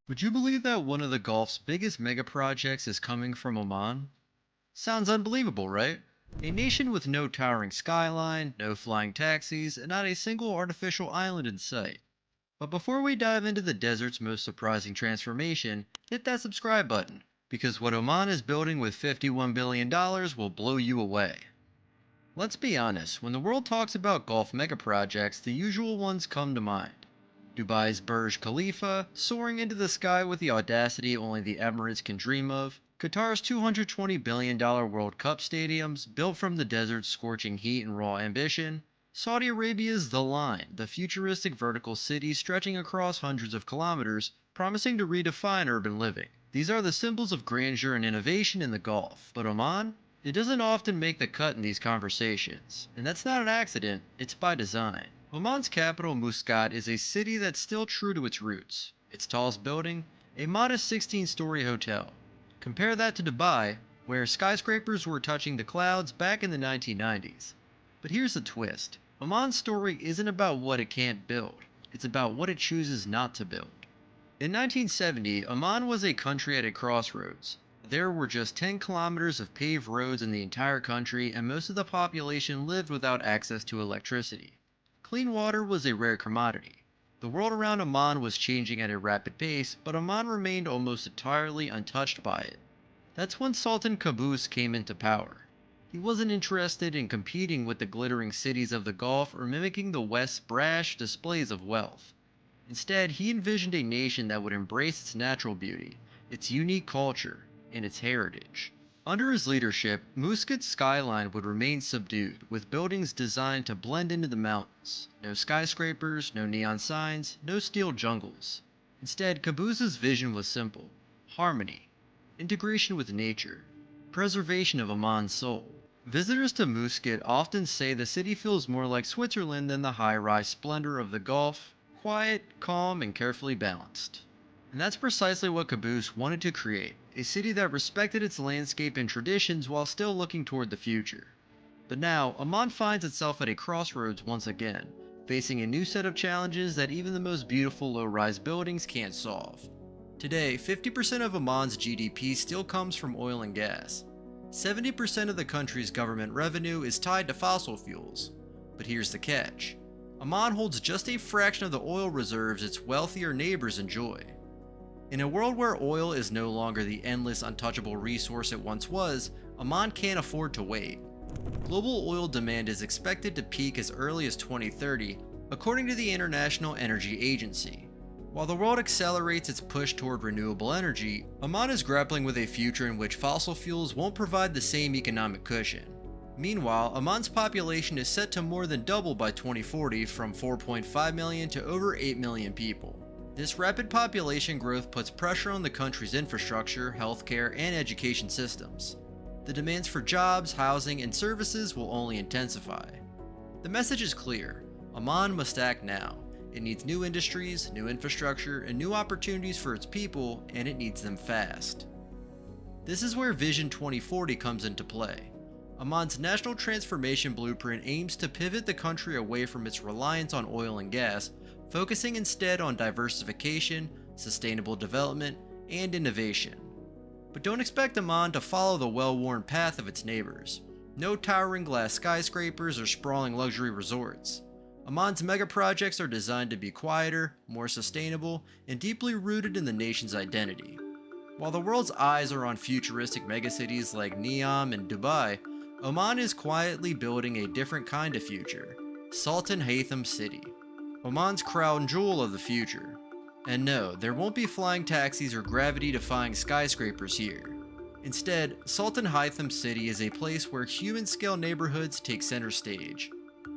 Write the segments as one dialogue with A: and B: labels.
A: Would you believe that one of the Gulf's biggest mega projects is coming from Oman? Sounds unbelievable, right? A nation with no towering skyline, no flying taxis, and not a single artificial island in sight. But before we dive into the desert's most surprising transformation, hit that subscribe button, because what Oman is building with $51 billion will blow you away. Let's be honest, when the world talks about Gulf megaprojects, the usual ones come to mind. Dubai's Burj Khalifa, soaring into the sky with the audacity only the Emirates can dream of. Qatar's $220 billion World Cup stadiums, built from the desert's scorching heat and raw ambition. Saudi Arabia's The Line, the futuristic vertical city stretching across hundreds of kilometers, promising to redefine urban living. These are the symbols of grandeur and innovation in the Gulf. But Oman? It doesn't often make the cut in these conversations. And that's not an accident, it's by design. Oman's capital, Muscat, is a city that's still true to its roots. Its tallest building, a modest 16-story hotel. Compare that to Dubai, where skyscrapers were touching the clouds back in the 1990s. But here's the twist. Oman's story isn't about what it can't build, it's about what it chooses not to build. In 1970, Oman was a country at a crossroads. There were just 10 kilometers of paved roads in the entire country, and most of the population lived without access to electricity. Clean water was a rare commodity. The world around Oman was changing at a rapid pace, but Oman remained almost entirely untouched by it. That's when Sultan Qaboos came into power. He wasn't interested in competing with the glittering cities of the Gulf or mimicking the West's brash displays of wealth. Instead, he envisioned a nation that would embrace its natural beauty, its unique culture, and its heritage. Under his leadership, Muscat's skyline would remain subdued, with buildings designed to blend into the mountains. No skyscrapers, no neon signs, no steel jungles. Instead, Qaboos's vision was simple: harmony, integration with nature, preservation of Oman's soul. Visitors to Muscat often say the city feels more like Switzerland than the high-rise splendor of the Gulf, quiet, calm, and carefully balanced. And that's precisely what Caboose wanted to create, a city that respected its landscape and traditions while still looking toward the future. But now, Amman finds itself at a crossroads once again, facing a new set of challenges that even the most beautiful low-rise buildings can't solve. Today, 50% of Amman's GDP still comes from oil and gas. 70% of the country's government revenue is tied to fossil fuels. But here's the catch. Amman holds just a fraction of the oil reserves its wealthier neighbors enjoy. In a world where oil is no longer the endless, untouchable resource it once was, Oman can't afford to wait. Global oil demand is expected to peak as early as 2030, according to the International Energy Agency. While the world accelerates its push toward renewable energy, Oman is grappling with a future in which fossil fuels won't provide the same economic cushion. Meanwhile, Oman's population is set to more than double by 2040, from 4.5 million to over 8 million people. This rapid population growth puts pressure on the country's infrastructure, healthcare, and education systems. The demands for jobs, housing, and services will only intensify. The message is clear: Oman must act now. It needs new industries, new infrastructure, and new opportunities for its people, and it needs them fast. This is where Vision 2040 comes into play. Oman's national transformation blueprint aims to pivot the country away from its reliance on oil and gas, focusing instead on diversification, sustainable development, and innovation. But don't expect Oman to follow the well-worn path of its neighbors. No towering glass skyscrapers or sprawling luxury resorts. Oman's megaprojects are designed to be quieter, more sustainable, and deeply rooted in the nation's identity. While the world's eyes are on futuristic megacities like Neom and Dubai, Oman is quietly building a different kind of future: Sultan Haytham City, Oman's crown jewel of the future. And no, there won't be flying taxis or gravity-defying skyscrapers here. Instead, Sultan Haytham City is a place where human-scale neighborhoods take center stage.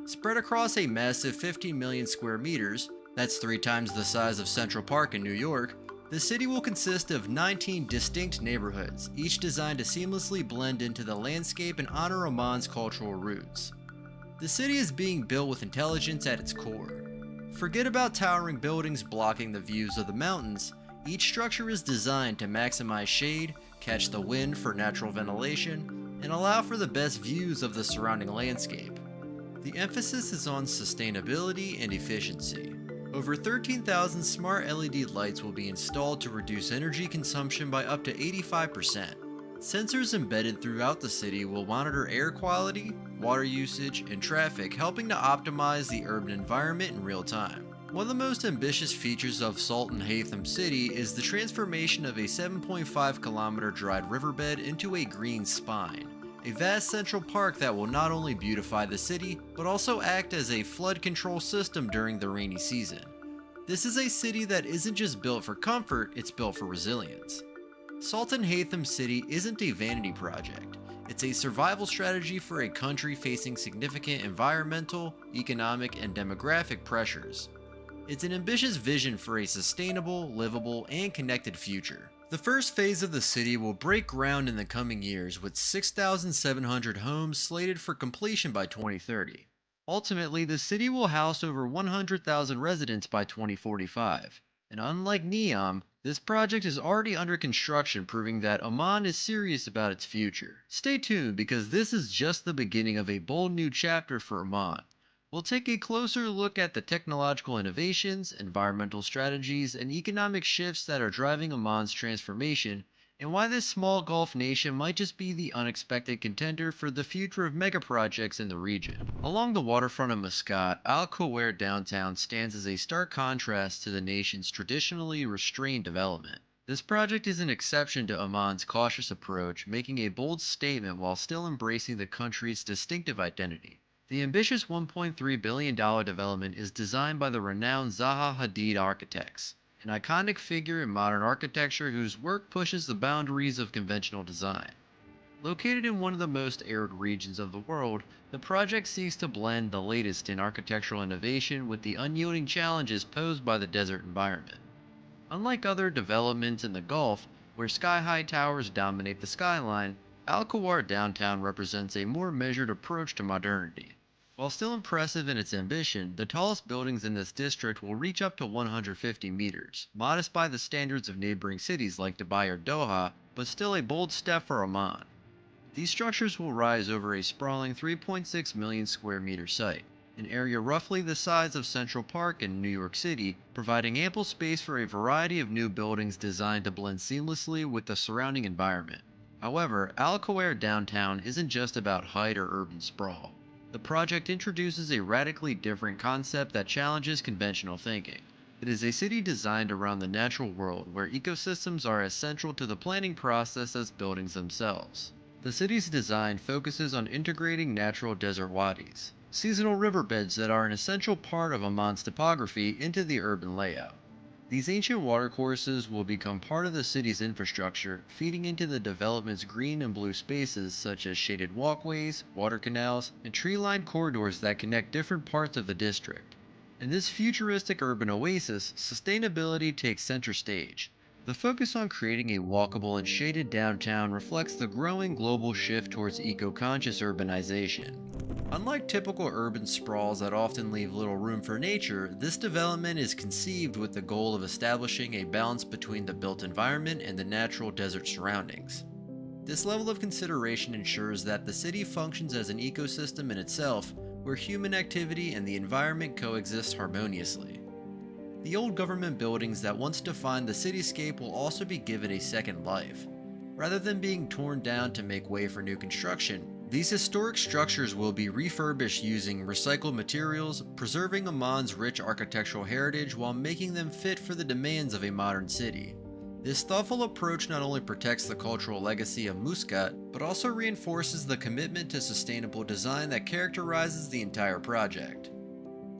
A: Spread across a massive 15 million square meters, that's 3 times the size of Central Park in New York, the city will consist of 19 distinct neighborhoods, each designed to seamlessly blend into the landscape and honor Oman's cultural roots. The city is being built with intelligence at its core. Forget about towering buildings blocking the views of the mountains. Each structure is designed to maximize shade, catch the wind for natural ventilation, and allow for the best views of the surrounding landscape. The emphasis is on sustainability and efficiency. Over 13,000 smart LED lights will be installed to reduce energy consumption by up to 85%. Sensors embedded throughout the city will monitor air quality, water usage, and traffic, helping to optimize the urban environment in real time. One of the most ambitious features of Sultan Haytham City is the transformation of a 7.5-kilometer dried riverbed into a green spine, a vast central park that will not only beautify the city, but also act as a flood control system during the rainy season. This is a city that isn't just built for comfort, it's built for resilience. Sultan Haytham City isn't a vanity project. It's a survival strategy for a country facing significant environmental, economic, and demographic pressures. It's an ambitious vision for a sustainable, livable, and connected future. The first phase of the city will break ground in the coming years with 6,700 homes slated for completion by 2030. Ultimately, the city will house over 100,000 residents by 2045. And unlike Neom, this project is already under construction, proving that Oman is serious about its future. Stay tuned because this is just the beginning of a bold new chapter for Oman. We'll take a closer look at the technological innovations, environmental strategies, and economic shifts that are driving Oman's transformation, and why this small Gulf nation might just be the unexpected contender for the future of megaprojects in the region. Along the waterfront of Muscat, Al Kuwair downtown stands as a stark contrast to the nation's traditionally restrained development. This project is an exception to Oman's cautious approach, making a bold statement while still embracing the country's distinctive identity. The ambitious $1.3 billion development is designed by the renowned Zaha Hadid architects, an iconic figure in modern architecture whose work pushes the boundaries of conventional design. Located in one of the most arid regions of the world, the project seeks to blend the latest in architectural innovation with the unyielding challenges posed by the desert environment. Unlike other developments in the Gulf, where sky-high towers dominate the skyline, Al Kuwair downtown represents a more measured approach to modernity. While still impressive in its ambition, the tallest buildings in this district will reach up to 150 meters, modest by the standards of neighboring cities like Dubai or Doha, but still a bold step for Oman. These structures will rise over a sprawling 3.6 million square meter site, an area roughly the size of Central Park in New York City, providing ample space for a variety of new buildings designed to blend seamlessly with the surrounding environment. However, Al Kuwair downtown isn't just about height or urban sprawl. The project introduces a radically different concept that challenges conventional thinking. It is a city designed around the natural world, where ecosystems are as central to the planning process as buildings themselves. The city's design focuses on integrating natural desert wadis, seasonal riverbeds that are an essential part of Oman's topography, into the urban layout. These ancient watercourses will become part of the city's infrastructure, feeding into the development's green and blue spaces such as shaded walkways, water canals, and tree-lined corridors that connect different parts of the district. In this futuristic urban oasis, sustainability takes center stage. The focus on creating a walkable and shaded downtown reflects the growing global shift towards eco-conscious urbanization. Unlike typical urban sprawls that often leave little room for nature, this development is conceived with the goal of establishing a balance between the built environment and the natural desert surroundings. This level of consideration ensures that the city functions as an ecosystem in itself, where human activity and the environment coexist harmoniously. The old government buildings that once defined the cityscape will also be given a second life. Rather than being torn down to make way for new construction, these historic structures will be refurbished using recycled materials, preserving Oman's rich architectural heritage while making them fit for the demands of a modern city. This thoughtful approach not only protects the cultural legacy of Muscat, but also reinforces the commitment to sustainable design that characterizes the entire project.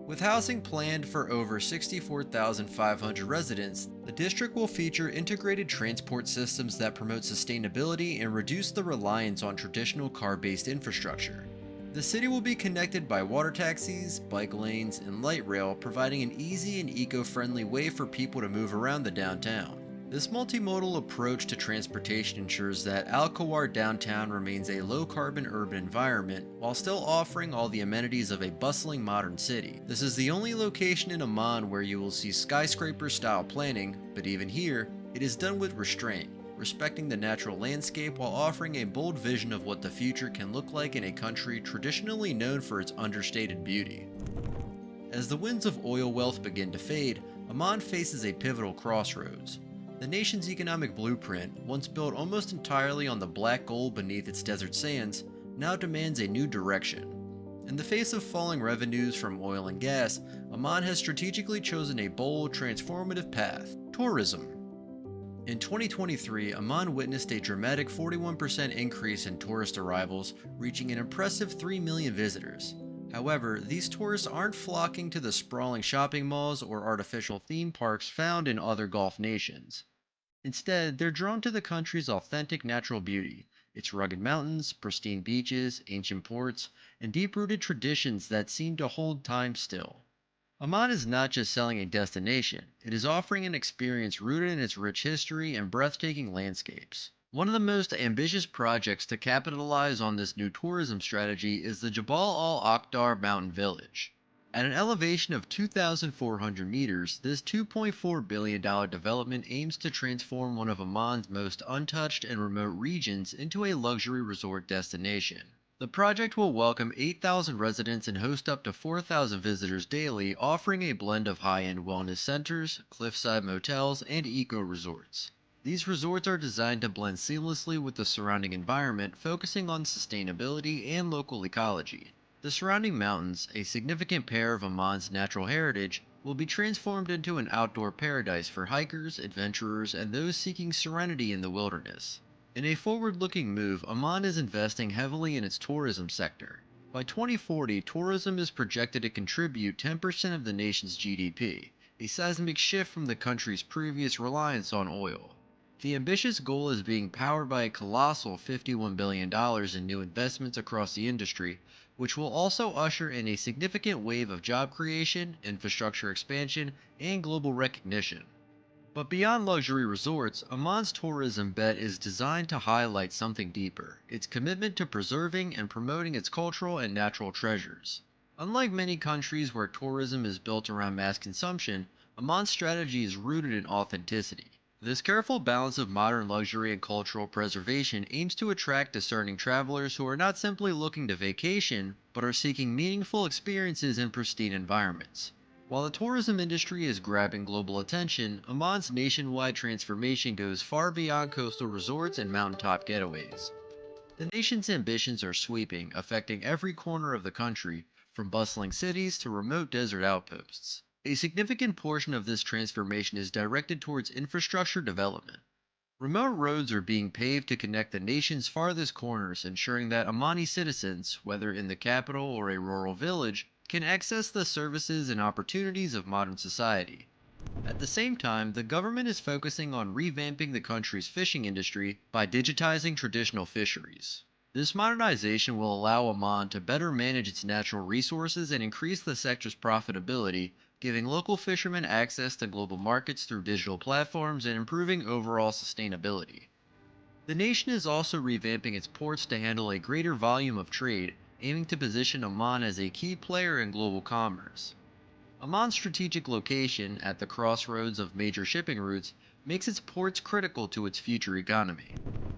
A: With housing planned for over 64,500 residents, the district will feature integrated transport systems that promote sustainability and reduce the reliance on traditional car-based infrastructure. The city will be connected by water taxis, bike lanes, and light rail, providing an easy and eco-friendly way for people to move around the downtown. This multimodal approach to transportation ensures that Al Kuwair downtown remains a low-carbon urban environment while still offering all the amenities of a bustling modern city. This is the only location in Oman where you will see skyscraper-style planning, but even here, it is done with restraint, respecting the natural landscape while offering a bold vision of what the future can look like in a country traditionally known for its understated beauty. As the winds of oil wealth begin to fade, Oman faces a pivotal crossroads. The nation's economic blueprint, once built almost entirely on the black gold beneath its desert sands, now demands a new direction. In the face of falling revenues from oil and gas, Oman has strategically chosen a bold, transformative path: tourism. In 2023, Oman witnessed a dramatic 41% increase in tourist arrivals, reaching an impressive 3 million visitors. However, these tourists aren't flocking to the sprawling shopping malls or artificial theme parks found in other Gulf nations. Instead, they're drawn to the country's authentic natural beauty, its rugged mountains, pristine beaches, ancient ports, and deep rooted traditions that seem to hold time still. Oman is not just selling a destination, it is offering an experience rooted in its rich history and breathtaking landscapes. One of the most ambitious projects to capitalize on this new tourism strategy is the Jabal al Akhdar mountain village. At an elevation of 2,400 meters, this $2.4 billion development aims to transform one of Oman's most untouched and remote regions into a luxury resort destination. The project will welcome 8,000 residents and host up to 4,000 visitors daily, offering a blend of high-end wellness centers, cliffside motels, and eco-resorts. These resorts are designed to blend seamlessly with the surrounding environment, focusing on sustainability and local ecology. The surrounding mountains, a significant part of Oman's natural heritage, will be transformed into an outdoor paradise for hikers, adventurers, and those seeking serenity in the wilderness. In a forward-looking move, Oman is investing heavily in its tourism sector. By 2040, tourism is projected to contribute 10% of the nation's GDP, a seismic shift from the country's previous reliance on oil. The ambitious goal is being powered by a colossal $51 billion in new investments across the industry, which will also usher in a significant wave of job creation, infrastructure expansion, and global recognition. But beyond luxury resorts, Oman's tourism bet is designed to highlight something deeper: its commitment to preserving and promoting its cultural and natural treasures. Unlike many countries where tourism is built around mass consumption, Oman's strategy is rooted in authenticity. This careful balance of modern luxury and cultural preservation aims to attract discerning travelers who are not simply looking to vacation, but are seeking meaningful experiences in pristine environments. While the tourism industry is grabbing global attention, Oman's nationwide transformation goes far beyond coastal resorts and mountaintop getaways. The nation's ambitions are sweeping, affecting every corner of the country, from bustling cities to remote desert outposts. A significant portion of this transformation is directed towards infrastructure development. Remote roads are being paved to connect the nation's farthest corners, ensuring that Omani citizens, whether in the capital or a rural village, can access the services and opportunities of modern society. At the same time, the government is focusing on revamping the country's fishing industry by digitizing traditional fisheries. This modernization will allow Oman to better manage its natural resources and increase the sector's profitability, giving local fishermen access to global markets through digital platforms and improving overall sustainability. The nation is also revamping its ports to handle a greater volume of trade, aiming to position Oman as a key player in global commerce. Oman's strategic location, at the crossroads of major shipping routes, makes its ports critical to its future economy.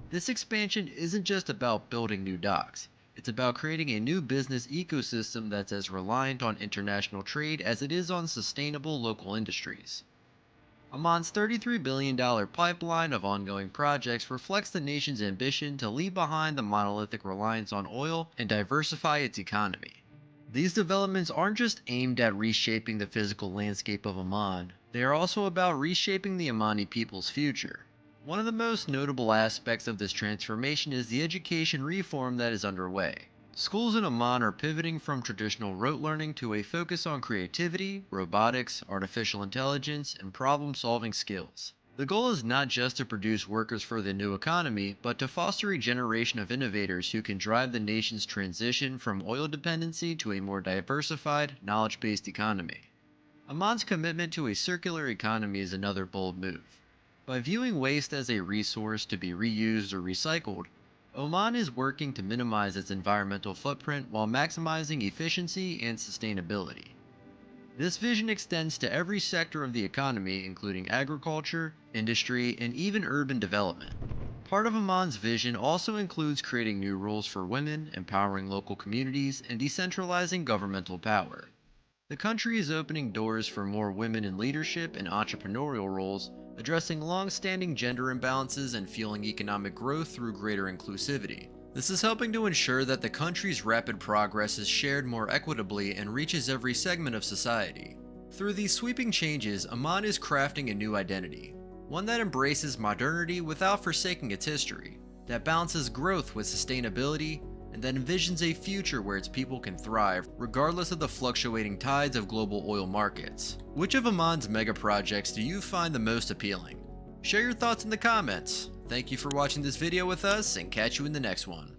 A: This expansion isn't just about building new docks, it's about creating a new business ecosystem that's as reliant on international trade as it is on sustainable local industries. Oman's $33 billion pipeline of ongoing projects reflects the nation's ambition to leave behind the monolithic reliance on oil and diversify its economy. These developments aren't just aimed at reshaping the physical landscape of Oman, they are also about reshaping the Omani people's future. One of the most notable aspects of this transformation is the education reform that is underway. Schools in Oman are pivoting from traditional rote learning to a focus on creativity, robotics, artificial intelligence, and problem-solving skills. The goal is not just to produce workers for the new economy, but to foster a generation of innovators who can drive the nation's transition from oil dependency to a more diversified, knowledge-based economy. Oman's commitment to a circular economy is another bold move. By viewing waste as a resource to be reused or recycled, Oman is working to minimize its environmental footprint while maximizing efficiency and sustainability. This vision extends to every sector of the economy, including agriculture, industry, and even urban development. Part of Oman's vision also includes creating new roles for women, empowering local communities, and decentralizing governmental power. The country is opening doors for more women in leadership and entrepreneurial roles, addressing long standing gender imbalances and fueling economic growth through greater inclusivity. This is helping to ensure that the country's rapid progress is shared more equitably and reaches every segment of society. Through these sweeping changes, Oman is crafting a new identity, one that embraces modernity without forsaking its history, that balances growth with sustainability, and that envisions a future where its people can thrive regardless of the fluctuating tides of global oil markets. Which of Oman's mega projects do you find the most appealing? Share your thoughts in the comments. Thank you for watching this video with us, and catch you in the next one.